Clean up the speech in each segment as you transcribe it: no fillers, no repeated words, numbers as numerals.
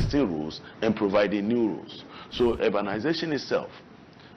existing rules and providing new rules. So urbanization itself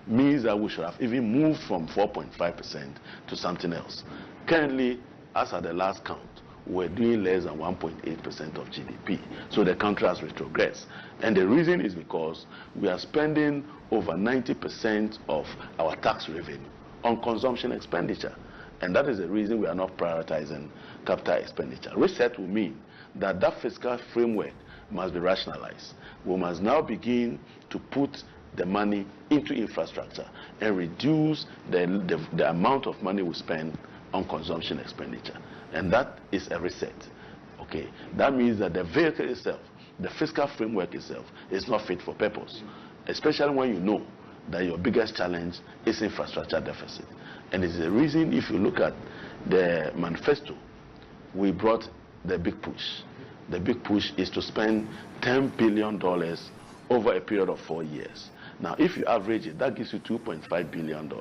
means that we should have even moved from 4.5% to something else. Currently, as at the last count, we're doing less than 1.8% of GDP. So the country has retrogressed. And the reason is because we are spending over 90% of our tax revenue on consumption expenditure. And that is the reason we are not prioritizing capital expenditure. Reset will mean that that fiscal framework must be rationalized. We must now begin to put the money into infrastructure and reduce the amount of money we spend on consumption expenditure. And that is a reset. Okay, that means that the vehicle itself, the fiscal framework itself, is not fit for purpose, especially when you know that your biggest challenge is infrastructure deficit. And it's the reason, if you look at the manifesto, we brought the big push. The big push is to spend $10 billion over a period of 4 years. Now, if you average it, that gives you $2.5 billion.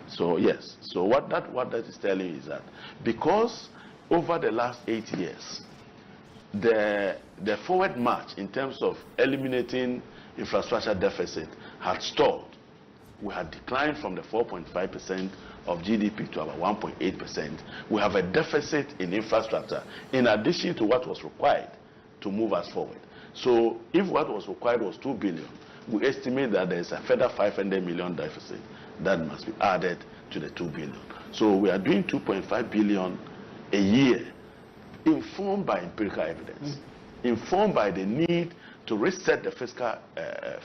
So yes, so what that is telling you is that because over the last 8 years, the forward march in terms of eliminating infrastructure deficit had stalled. We had declined from the 4.5% of GDP to about 1.8%. We have a deficit in infrastructure in addition to what was required to move us forward. So if what was required was $2 billion, we estimate that there is a further $500 million deficit that must be added to the $2 billion. So we are doing $2.5 billion a year, informed by empirical evidence, informed by the need to reset the fiscal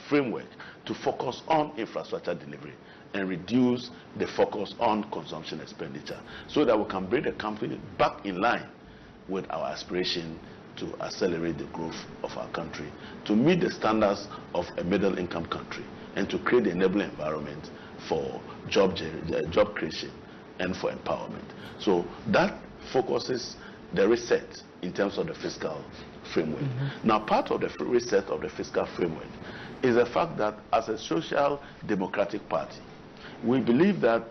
framework to focus on infrastructure delivery and reduce the focus on consumption expenditure so that we can bring the company back in line with our aspiration to accelerate the growth of our country, to meet the standards of a middle income country, and to create the enabling environment for job creation and for empowerment. So that focuses the reset in terms of the fiscal framework. Now, part of the reset of the fiscal framework is the fact that as a social democratic party, we believe that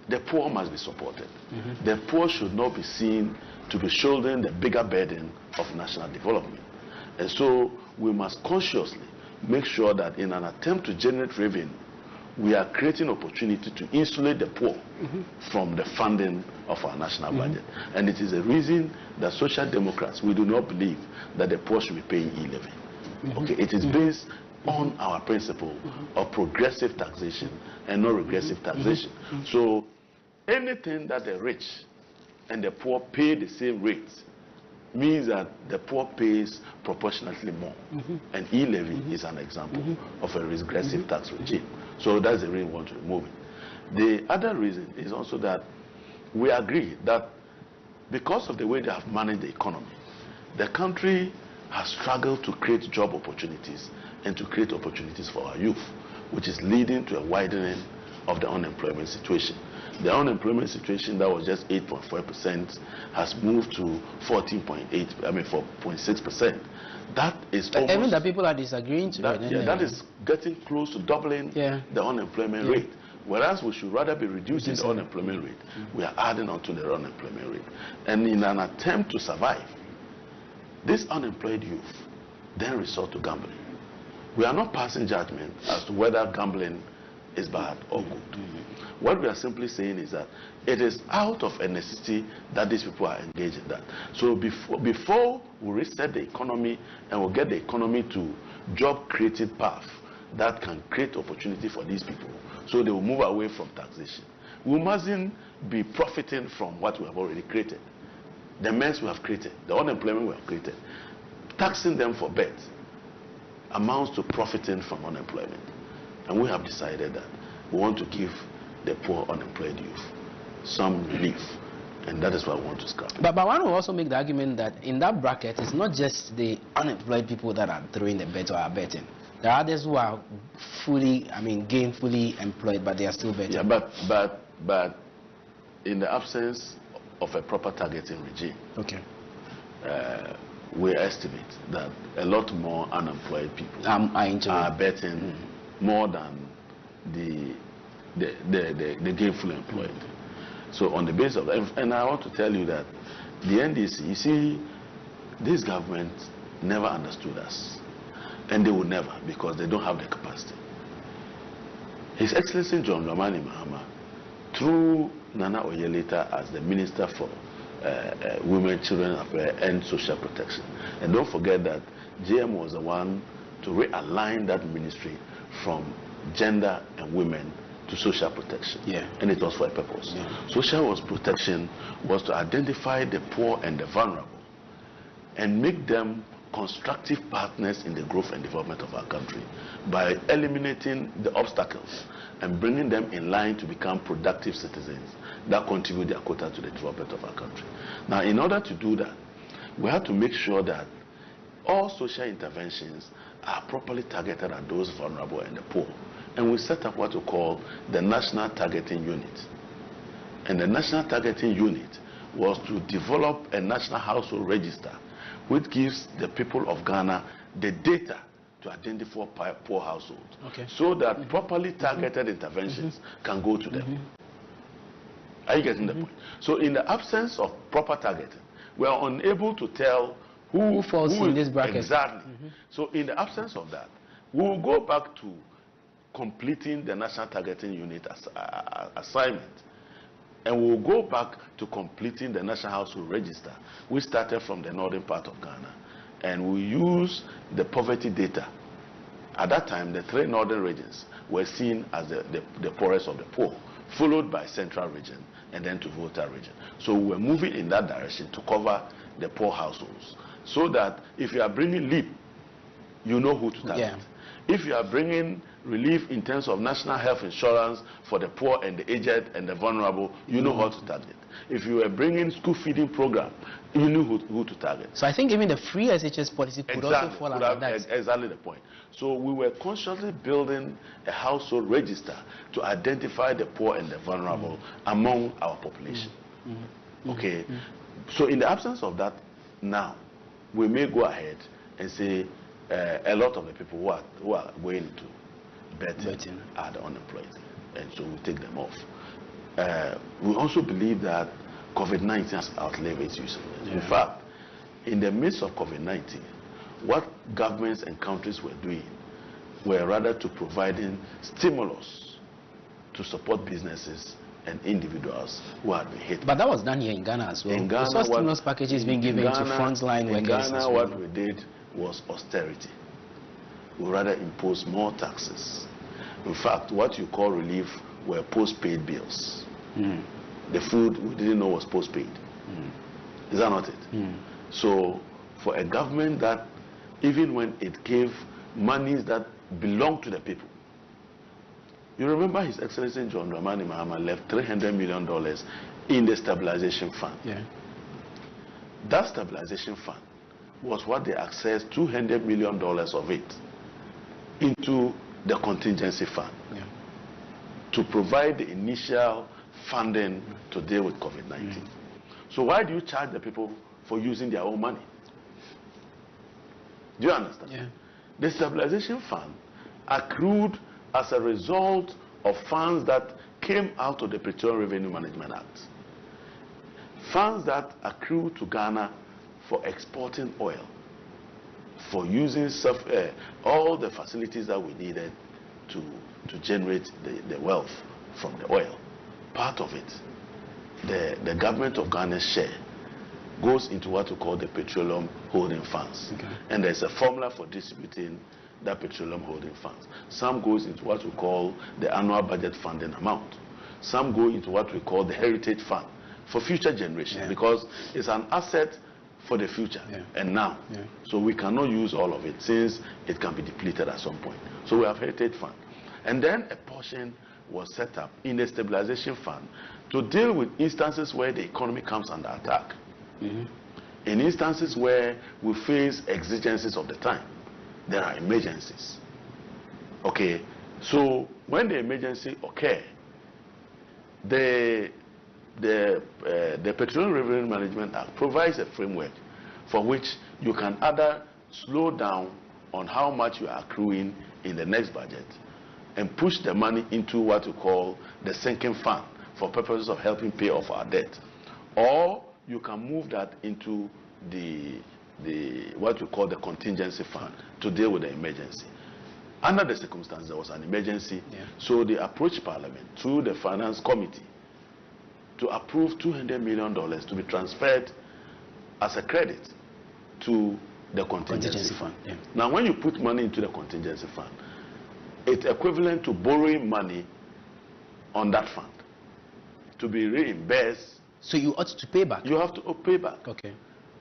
the poor must be supported. The poor should not be seen to be shouldering the bigger burden of national development. And so we must consciously make sure that in an attempt to generate revenue, we are creating opportunity to insulate the poor from the funding of our national budget. And it is a reason that social democrats, we do not believe that the poor should be paying e-levy. Okay, it is based on our principle of progressive taxation and not regressive taxation. So anything that the rich and the poor pay the same rates means that the poor pays proportionately more. And e-levy is an example of a regressive tax regime. So that's the reason we want to remove it. The other reason is also that we agree that because of the way they have managed the economy, the country has struggled to create job opportunities and to create opportunities for our youth, which is leading to a widening of the unemployment situation. The unemployment situation that was just 8.4% has moved to 4.6%. That is almost, even the people are disagreeing to that, it. Yeah, that is getting close to doubling the unemployment rate. Whereas we should rather be reducing the unemployment rate, we are adding on to the unemployment rate. And in an attempt to survive, this unemployed youth then resort to gambling. We are not passing judgment as to whether gambling is bad or good. What we are simply saying is that it is out of a necessity that these people are engaged in that. So before we reset the economy and we get the economy to job creative path that can create opportunity for these people, so they will move away from taxation. We mustn't be profiting from what we have already created. The mess we have created, the unemployment we have created, taxing them for bets amounts to profiting from unemployment. And we have decided that we want to give the poor unemployed youth some relief, and that is why we want to scrap. But one will also make the argument that in that bracket, it's not just the unemployed people that are throwing the bet or are betting. There are others who are fully, gainfully employed, but they are still betting. Yeah, but in the absence of a proper targeting regime, we estimate that a lot more unemployed people are betting more than the gainfully employed. So on the basis of that, and I want to tell you that the NDC, you see, this government never understood us. And they will never, because they don't have the capacity. His Excellency John Dramani Mahama, through Nana Oyelita as the Minister for Women, Children Affairs and Social Protection. And don't forget that JM was the one to realign that ministry from gender and women to social protection. Yeah. And it was for a purpose. Yeah. Social protection was to identify the poor and the vulnerable and make them constructive partners in the growth and development of our country by eliminating the obstacles and bringing them in line to become productive citizens that contribute their quota to the development of our country. Now, in order to do that, we have to make sure that all social interventions are properly targeted at those vulnerable and the poor. And we set up what we call the National Targeting Unit. And the National Targeting Unit was to develop a national household register which gives the people of Ghana the data to identify poor households, so that properly targeted interventions can go to them. Are you getting the point? So in the absence of proper targeting, we are unable to tell who falls in this bracket. Exactly. So in the absence of that, we will go back to completing the National Targeting Unit assignment. And we will go back to completing the National Household Register, which started from the northern part of Ghana. And we use the poverty data. At that time, the 3 northern regions were seen as the poorest of the poor, followed by Central region and then to Volta region. So we were moving in that direction to cover the poor households, so that if you are bringing LEAP, you know who to target. Yeah. If you are bringing relief in terms of national health insurance for the poor and the aged and the vulnerable, you know how to target. If you are bringing school feeding program, you know who to target. So I think even the free SHS policy could also fall under that. Exactly the point. So we were consciously building a household register to identify the poor and the vulnerable among our population. Okay. So in the absence of that, now we may go ahead and say a lot of the people who are going into betting are the unemployed, and so we take them off. We also believe that COVID-19 has outlived its usefulness. In fact, in the midst of COVID-19, what governments and countries were doing were rather to providing stimulus to support businesses and individuals who had been hit. But that was done here in Ghana as well. In Ghana, we saw stimulus packages being given to frontline workers. In Ghana, what we did was austerity. We rather impose more taxes. In fact, what you call relief were post-paid bills. The food we didn't know was post-paid. Is that not it? So for a government that, even when it gave monies that belong to the people, you remember His Excellency John Dramani Mahama left $300 million in the stabilization fund. Yeah. That stabilization fund was what they accessed $200 million of it into the contingency fund to provide the initial funding to deal with COVID-19. So why do you charge the people for using their own money? Do you understand? Yeah. The stabilization fund accrued as a result of funds that came out of the Petroleum Revenue Management Act. Funds that accrue to Ghana for exporting oil, for using all the facilities that we needed to generate the wealth from the oil. Part of it, the government of Ghana's share, goes into what we call the petroleum holding funds. And there's a formula for distributing that petroleum holding funds. Some goes into what we call the annual budget funding amount. Some go into what we call the heritage fund for future generations, because it's an asset for the future and now. So we cannot use all of it, since it can be depleted at some point. So we have heritage fund. And then a portion was set up in the stabilization fund to deal with instances where the economy comes under attack. In instances where we face exigencies of the time, there are emergencies. Okay, so when the emergency occurs, the Petroleum Revenue Management Act provides a framework for which you can either slow down on how much you are accruing in the next budget and push the money into what we call the sinking fund for purposes of helping pay off our debt, or you can move that into the what we call the contingency fund to deal with the emergency. Under the circumstances, there was an emergency, so they approached Parliament through the Finance Committee to approve $200 million to be transferred as a credit to the contingency fund. Now, when you put money into the contingency fund, it's equivalent to borrowing money on that fund to be reimbursed. So you ought to pay back? You have to pay back. Okay.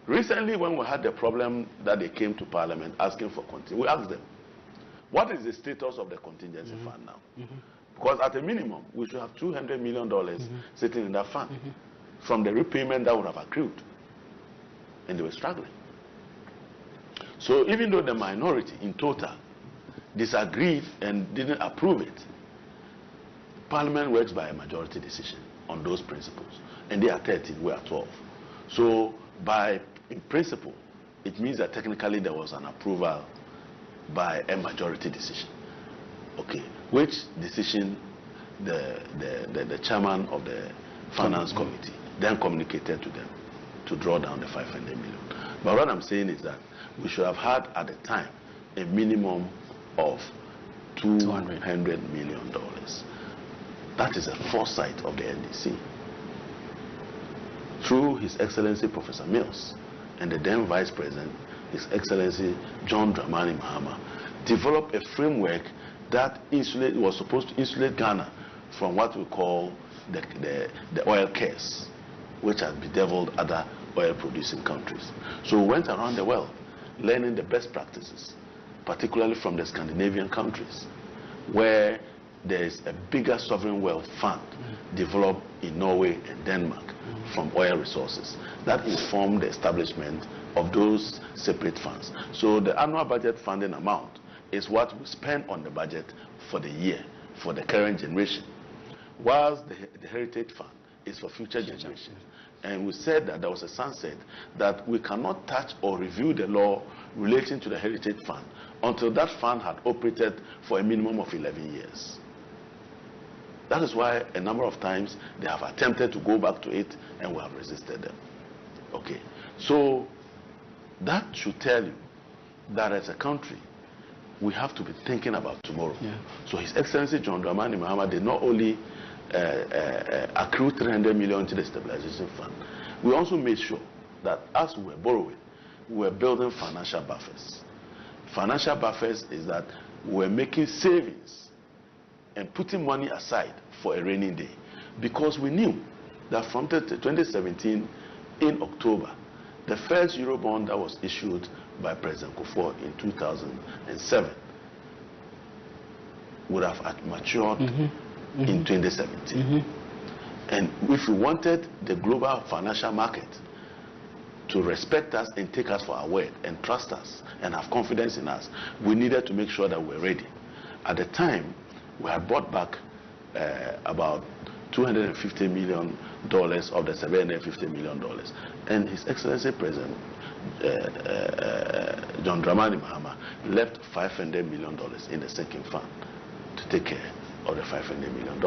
Recently, when we had the problem that they came to Parliament asking for contingency, we asked them, what is the status of the contingency fund now? Because at a minimum, we should have $200 million sitting in that fund from the repayment that would have accrued. And they were struggling. So even though the minority in total disagreed and didn't approve it, Parliament works by a majority decision on those principles. And they are 13, we are 12. So in principle, it means that technically there was an approval by a majority decision. Okay, which decision the chairman of the Finance Committee then communicated to them to draw down the $500 million. But what I'm saying is that we should have had at the time a minimum of $200 million. That is a foresight of the NDC. Through His Excellency Professor Mills and the then Vice President, His Excellency John Dramani Mahama, developed a framework that was supposed to insulate Ghana from what we call the oil curse, which has bedeviled other oil-producing countries. So we went around the world learning the best practices, particularly from the Scandinavian countries, where there is a bigger sovereign wealth fund developed in Norway and Denmark from oil resources that informed the establishment of those separate funds. So the annual budget funding amount is what we spend on the budget for the year, for the current generation, whilst the Heritage Fund is for future generations. And we said that there was a sunset, that we cannot touch or review the law relating to the Heritage Fund until that fund had operated for a minimum of 11 years. That is why a number of times they have attempted to go back to it and we have resisted them. Okay, so that should tell you that as a country, we have to be thinking about tomorrow. So His Excellency John Dramani Mahama did not only accrue $300 million to the stabilization fund, we also made sure that as we were borrowing, we were building financial buffers. Financial buffers is that we were making savings and putting money aside for a rainy day, because we knew that from 2017 in October, the first Eurobond that was issued by President Kufuor in 2007 would have matured in 2017. And if we wanted the global financial market to respect us and take us for our word and trust us and have confidence in us, we needed to make sure that we're ready. At the time, we had bought back about $250 million of the $750 million. And His Excellency President John Dramani Mahama left $500 million in the sinking fund to take care of the $500 million.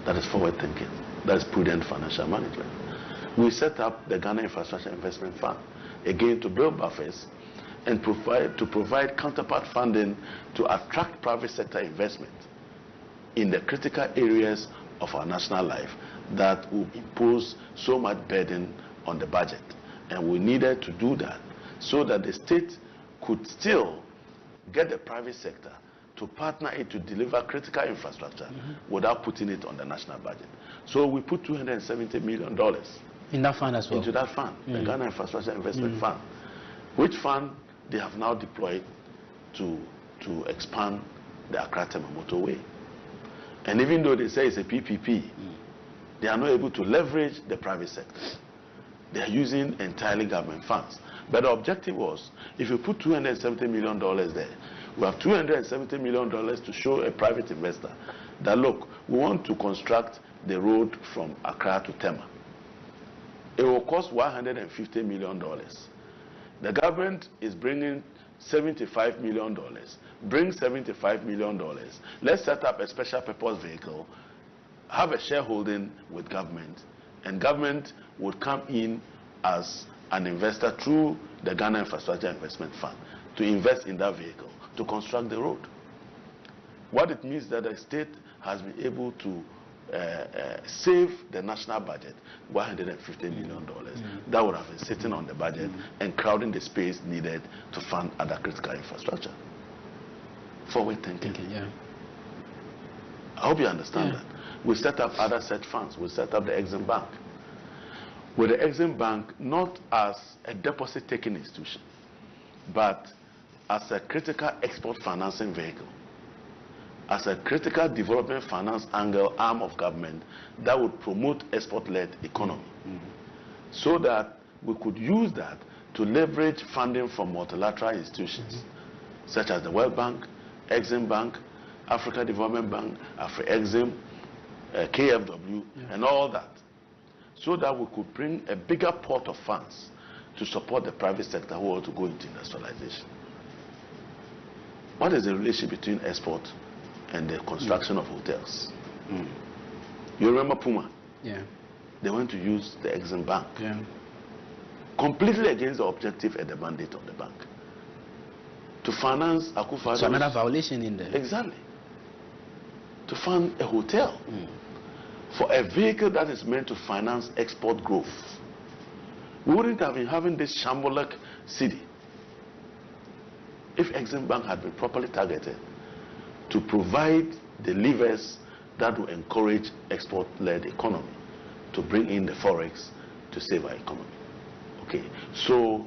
That is forward thinking. That is prudent financial management. We set up the Ghana Infrastructure Investment Fund, again to build buffers and provide counterpart funding to attract private sector investment in the critical areas of our national life that will impose so much burden on the budget. And we needed to do that so that the state could still get the private sector to partner it to deliver critical infrastructure without putting it on the national budget. So we put $270 million in that fund as well. Into that fund, the Ghana Infrastructure Investment Fund, which fund they have now deployed to expand the Accra-Tema motorway. And even though they say it's a PPP, they are not able to leverage the private sector. They are using entirely government funds. But the objective was, if you put $270 million there, we have $270 million to show a private investor that, look, we want to construct the road from Accra to Tema. It will cost $150 million. The government is bringing $75 million. Bring $75 million. Let's set up a special purpose vehicle, have a shareholding with government, and government would come in as an investor through the Ghana Infrastructure Investment Fund to invest in that vehicle to construct the road. What it means that the state has been able to save the national budget $150 million that would have been sitting on the budget and crowding the space needed to fund other critical infrastructure. Forward thinking. Yeah. I hope you understand that. We set up other such funds. We set up the Exim Bank. With the Exim Bank not as a deposit-taking institution, but as a critical export financing vehicle, as a critical development finance arm of government that would promote export-led economy, so that we could use that to leverage funding from multilateral institutions such as the World Bank, Exim Bank, Africa Development Bank, Afri-Exim, KFW, and all that, so that we could bring a bigger pot of funds to support the private sector who want to go into industrialization. What is the relationship between export and the construction of hotels? You remember Puma? Yeah. They went to use the Exim Bank. Yeah. Completely against the objective and the mandate of the bank. To finance Akufo-Addo's... So another violation in there. Exactly. To fund a hotel. For a vehicle that is meant to finance export growth. We wouldn't have been having this shambolic city if Exim Bank had been properly targeted to provide the levers that will encourage export-led economy, to bring in the forex to save our economy. Okay, so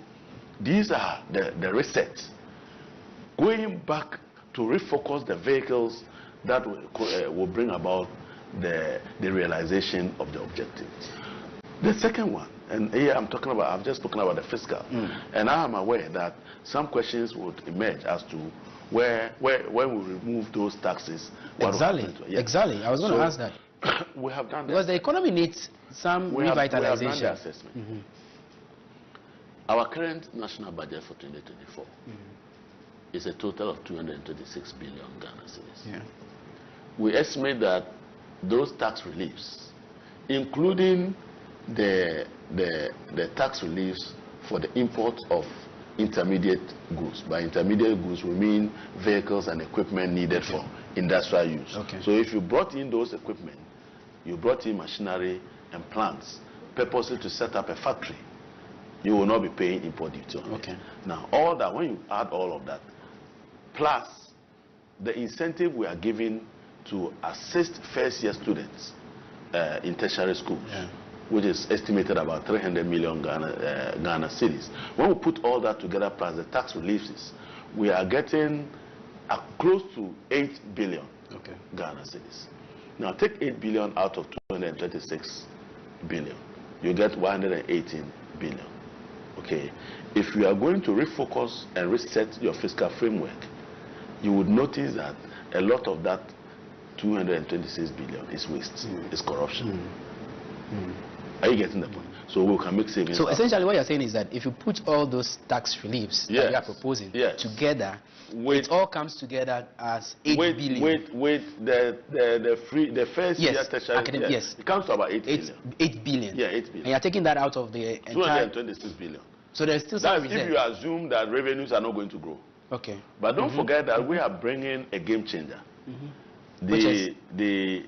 these are the resets. Going back to refocus the vehicles that will bring about the realization of the objective. The second one, and here I've just spoken about the fiscal, and I am aware that some questions would emerge as to when we remove those taxes. Exactly. Exactly. I was going to ask that. We have done that. Because the economy needs some revitalization. We have done the assessment. Our current national budget for 2024 is a total of 226 billion Ghana cedis. Yeah. We estimate that those tax reliefs, including the tax reliefs for the import of intermediate goods. By intermediate goods, we mean vehicles and equipment needed for industrial use. Okay. So if you brought in those equipment, you brought in machinery and plants purposely to set up a factory, you will not be paying import duty on it. Now, all that, when you add all of that, plus the incentive we are giving to assist first-year students in tertiary schools, which is estimated about 300 million Ghana cedis. When we put all that together, plus the tax reliefs, we are getting close to 8 billion Ghana cedis. Now, take 8 billion out of 226 billion, you get 118 billion. Okay, if you are going to refocus and reset your fiscal framework, you would notice that a lot of that 226 billion is waste, is corruption. Are you getting the point? So we can make savings. So essentially what you're saying is that if you put all those tax reliefs that you are proposing together, it all comes together as 8 billion. With the first year tertiary, it comes to about 8 billion. 8 billion. Yeah, 8 billion. And you're taking that out of the entire... 226 billion. So there's still some reserve. If you assume that revenues are not going to grow. Okay. But don't forget that we are bringing a game changer. The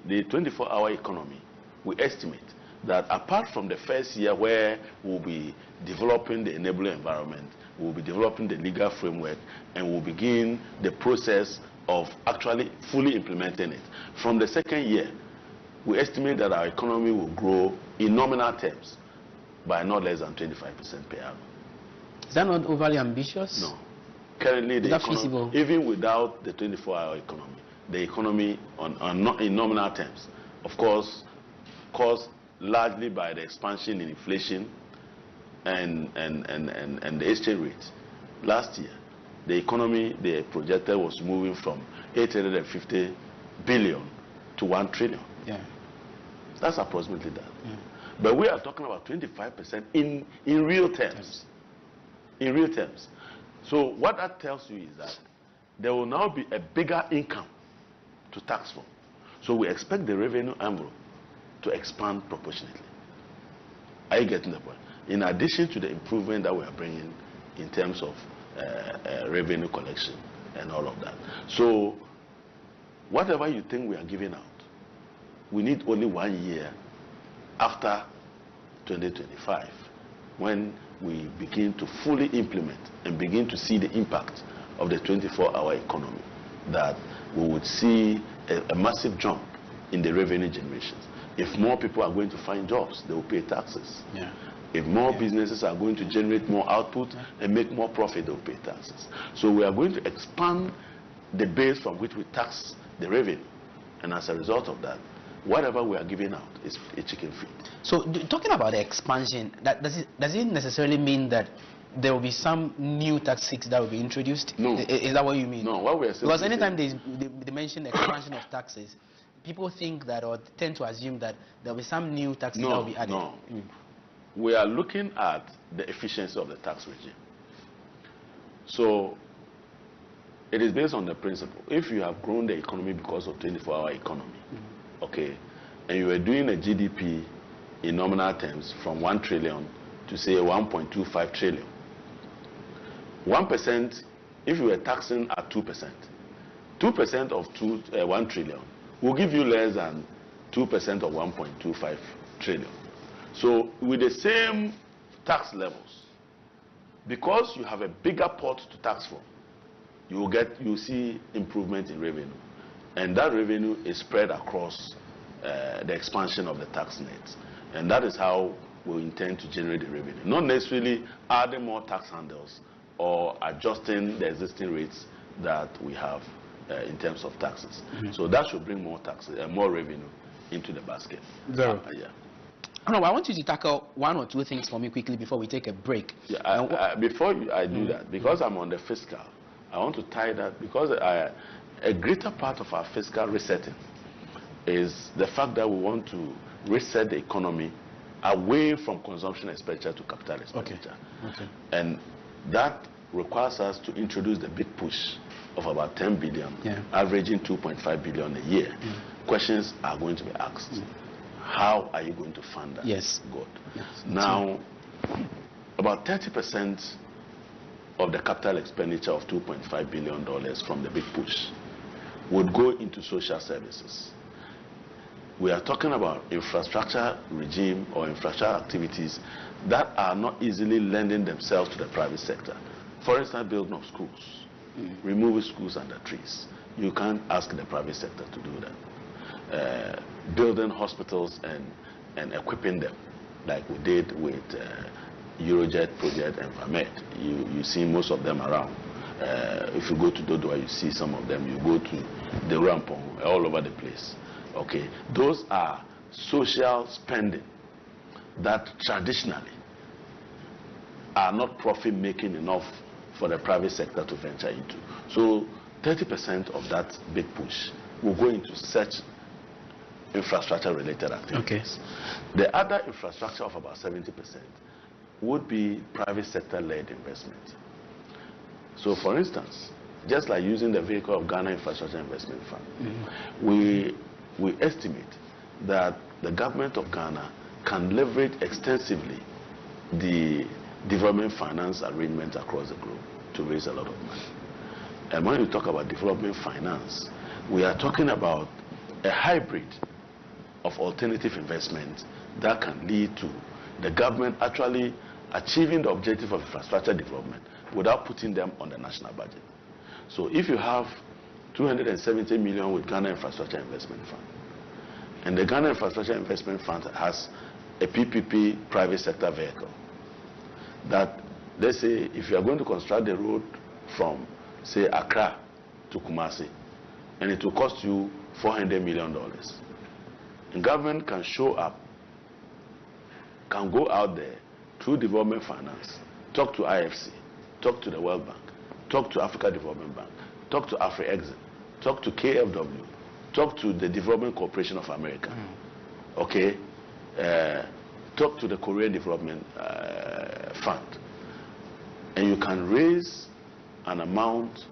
24-hour economy, we estimate that apart from the first year where we'll be developing the enabling environment, we'll be developing the legal framework, and we'll begin the process of actually fully implementing it. From the second year, we estimate that our economy will grow in nominal terms by not less than 25% per annum. Is that not overly ambitious? No. Currently, is that feasible? Even without the 24-hour economy, the economy in nominal terms, of course, caused largely by the expansion in inflation and the exchange rate. Last year, the economy, the projected, was moving from 850 billion to 1 trillion. Yeah. That's approximately that. Yeah. But we are talking about 25% in real terms. In real terms. So what that tells you is that there will now be a bigger income to tax for. So we expect the revenue envelope to expand proportionately. Are you getting the point? In addition to the improvement that we are bringing in terms of revenue collection and all of that. So whatever you think we are giving out, we need only 1 year after 2025 when we begin to fully implement and begin to see the impact of the 24-hour economy, that we would see a massive jump in the revenue generations. If more people are going to find jobs, they will pay taxes. Yeah. If more businesses are going to generate more output and make more profit, they will pay taxes. So we are going to expand the base from which we tax the revenue. And as a result of that, whatever we are giving out is a chicken feed. So talking about the expansion, does it necessarily mean that there will be some new taxes that will be introduced? No. Is that what you mean? No, what we are saying. Because anytime they mention expansion of taxes, people think that or tend to assume that there will be some new taxes that will be added. No. We are looking at the efficiency of the tax regime. So it is based on the principle. If you have grown the economy because of 24-hour economy, okay, and you are doing a GDP in nominal terms from 1 trillion to say 1.25 trillion, 1%, if you were taxing at 2%, 2% of 1 trillion will give you less than 2% of 1.25 trillion. So with the same tax levels, because you have a bigger pot to tax from, you see improvement in revenue, and that revenue is spread across the expansion of the tax net, and that is how we intend to generate the revenue. Not necessarily adding more tax handles or adjusting the existing rates that we have in terms of taxes. So that should bring more taxes and more revenue into the basket. Yeah. No, I want you to tackle one or two things for me quickly before we take a break. Yeah, before I do that, because I'm on the fiscal, I want to tie that, because a greater part of our fiscal resetting is the fact that we want to reset the economy away from consumption expenditure to capital expenditure. Okay. And that requires us to introduce the big push of about 10 billion, averaging 2.5 billion a year. Questions are going to be asked. How are you going to fund that? Yes. Good. Yes. Now, about 30% of the capital expenditure of $2.5 billion from the big push would go into social services. We are talking about infrastructure regime or infrastructure activities that are not easily lending themselves to the private sector. For instance, building of schools, removing schools under trees. You can't ask the private sector to do that. Building hospitals and equipping them, like we did with Eurojet project and Vamed. You see most of them around. If you go to Dodua, you see some of them. You go to the Rampong, all over the place. Okay, those are social spending that traditionally are not profit making enough for the private sector to venture into. So 30% of that big push will go into such infrastructure related activities. The other infrastructure of about 70% would be private sector led investment. So for instance, just like using the vehicle of Ghana Infrastructure Investment Fund, we estimate that the government of Ghana can leverage extensively the development finance arrangements across the globe to raise a lot of money. And when you talk about development finance, we are talking about a hybrid of alternative investment that can lead to the government actually achieving the objective of infrastructure development without putting them on the national budget. So if you have 270 million with Ghana Infrastructure Investment Fund, and the Ghana Infrastructure Investment Fund has a PPP private sector vehicle, that let's say if you are going to construct the road from say Accra to Kumasi, and it will cost you $400 million, the government can show up, can go out there through development finance, talk to IFC, talk to the World Bank, talk to Africa Development Bank, talk to Afri-Exim, talk to KFW, talk to the Development Corporation of America, okay, talk to the Korean Development Fund, and you can raise an amount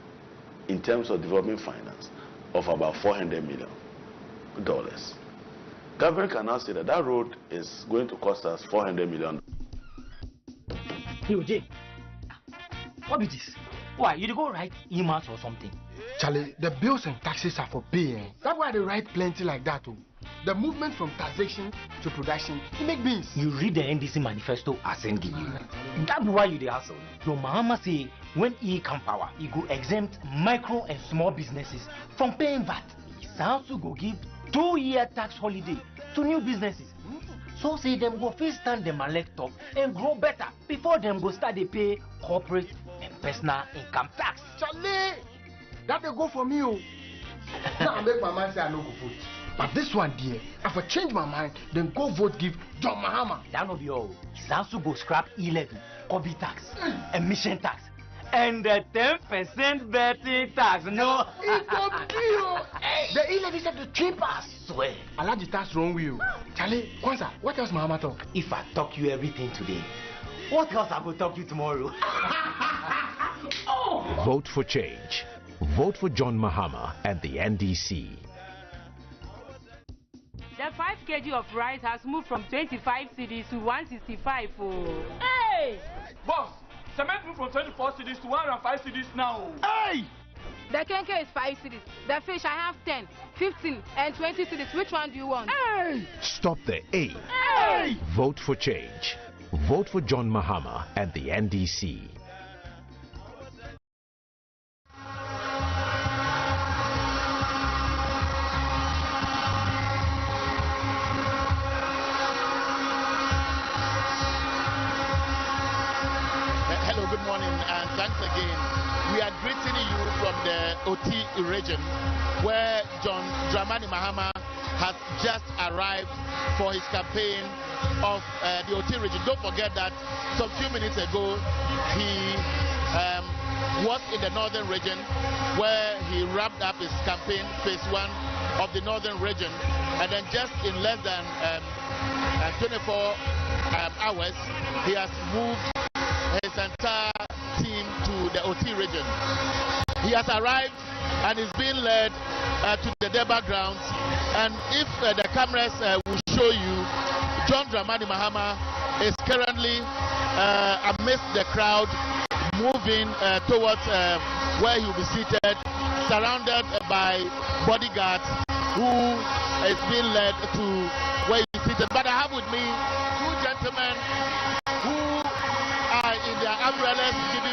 in terms of development finance of about $400 million. Government can now say that that road is going to cost us $400 million. What be this? Why, you dey go write emails or something? Charlie, the bills and taxes are for paying. That's why they write plenty like that too. The movement from taxation to production, it make beans. You read the NDC manifesto as give you. That's why you dey hustle. Your Mahama say when he come power, he go exempt micro and small businesses from paying VAT. He also go give 2-year tax holiday to new businesses. So say them go first stand them elect up and grow better before them go start they pay corporate and personal income tax. Charlie, that they go for me. Oh. Now I make my mind say I no go vote. But this one, dear, if I change my mind, then go vote give John Mahama. That no be all. He also go scrap e-levy, COVID tax, emission tax, and the 10% betting tax. No. It's a deal. The e-levy said the cheapest. Swear. I like the tax wrong with you. Charlie, Kwanzaa, what else Mahama talk? If I talk you everything today, what else I will talk you tomorrow? Oh. Vote for change. Vote for John Mahama and the NDC. The 5 kg of rice has moved from 25 cedis to 165. Oh. Hey! Boss, cement moved from 24 cedis to 105 cedis now. Hey! The kenke is 5 cedis. The fish I have 10, 15, and 20 cedis. Which one do you want? Hey! Stop the A. Hey! Vote for change. Vote for John Mahama and the NDC. Good morning and thanks again. We are greeting you from the OT region where John Dramani Mahama has just arrived for his campaign of the OT region. Don't forget that some few minutes ago he was in the northern region where he wrapped up his campaign, phase 1 of the northern region, and then just in less than 24 hours he has moved his entire team to the OT region. He has arrived and is being led to the Deba grounds, and if the cameras will show you, John Dramani Mahama is currently amidst the crowd, moving towards where he will be seated, surrounded by bodyguards who is being led to where he is seated. But I have with me 2 gentlemen who are in their umbrellas giving